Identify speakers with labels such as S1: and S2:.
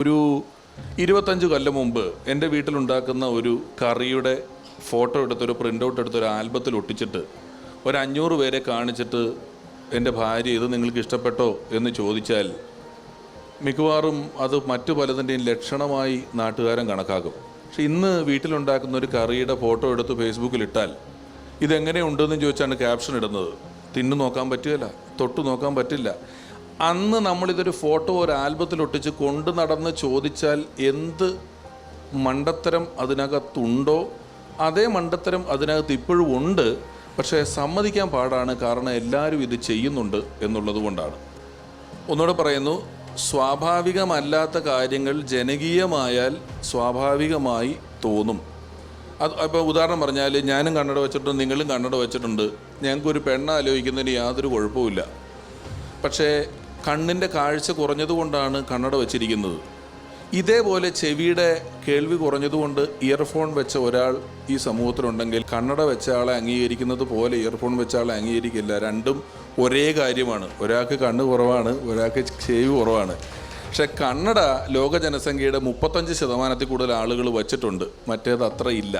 S1: ഒരു 25 കൊല്ലം മുമ്പ് എൻ്റെ വീട്ടിലുണ്ടാക്കുന്ന ഒരു കറിയുടെ ഫോട്ടോ എടുത്തൊരു പ്രിൻ്റ് ഔട്ട് എടുത്തൊരു ആൽബത്തിൽ ഒട്ടിച്ചിട്ട് ഒരു 500 പേരെ കാണിച്ചിട്ട് എൻ്റെ ഭാര്യ ഇത് നിങ്ങൾക്ക് ഇഷ്ടപ്പെട്ടോ എന്ന് ചോദിച്ചാൽ മിക്കവാറും അത് മറ്റു പലതിൻ്റെയും ലക്ഷണമായി നാട്ടുകാരൻ കണക്കാക്കും. പക്ഷെ ഇന്ന് വീട്ടിലുണ്ടാക്കുന്ന ഒരു കറിയുടെ ഫോട്ടോ എടുത്ത് ഫേസ്ബുക്കിലിട്ടാൽ ഇതെങ്ങനെയുണ്ടെന്ന് ചോദിച്ചാണ് ക്യാപ്ഷൻ ഇടുന്നത്. തിന്നു നോക്കാൻ പറ്റുകയില്ല, തൊട്ട് നോക്കാൻ പറ്റില്ല. അന്ന് നമ്മളിതൊരു ഫോട്ടോ ഒരു ആൽബത്തിൽ ഒട്ടിച്ച് കൊണ്ടു നടന്ന് ചോദിച്ചാൽ എന്ത് മണ്ടത്തരം അതിനകത്തുണ്ടോ അതേ മണ്ടത്തരം അതിനകത്ത് ഇപ്പോഴും ഉണ്ട്. പക്ഷേ സമ്മതിക്കാൻ പാടാണ്, കാരണം എല്ലാവരും ഇത് ചെയ്യുന്നുണ്ട് എന്നുള്ളത് കൊണ്ടാണ്. ഒന്നുകൂടെ പറയുന്നു, സ്വാഭാവികമല്ലാത്ത കാര്യങ്ങൾ ജനകീയമായാൽ സ്വാഭാവികമായി തോന്നും. അത് ഇപ്പോൾ ഉദാഹരണം പറഞ്ഞാൽ, ഞാനും കണ്ണട വെച്ചിട്ടുണ്ട്, നിങ്ങളും കണ്ണട വെച്ചിട്ടുണ്ട്, ഞങ്ങൾക്കൊരു പെണ്ണ് ആലോചിക്കുന്നതിന് യാതൊരു കുഴപ്പമില്ല. പക്ഷേ കണ്ണിൻ്റെ കാഴ്ച കുറഞ്ഞതുകൊണ്ടാണ് കണ്ണട വെച്ചിരിക്കുന്നത്. ഇതേപോലെ ചെവിയുടെ കേൾവി കുറഞ്ഞതുകൊണ്ട് ഇയർഫോൺ വെച്ച ഒരാൾ ഈ സമൂഹത്തിലുണ്ടെങ്കിൽ കണ്ണട വെച്ച ആളെ അംഗീകരിക്കുന്നത് പോലെ ഇയർഫോൺ വെച്ച ആളെ അംഗീകരിക്കില്ല. രണ്ടും ഒരേ കാര്യമാണ്. ഒരാൾക്ക് കണ്ണ് കുറവാണ്, ഒരാൾക്ക് ചെവി കുറവാണ്. പക്ഷെ കണ്ണട ലോക ജനസംഖ്യയുടെ 35% കൂടുതൽ ആളുകൾ വച്ചിട്ടുണ്ട്, മറ്റേത് അത്ര ഇല്ല.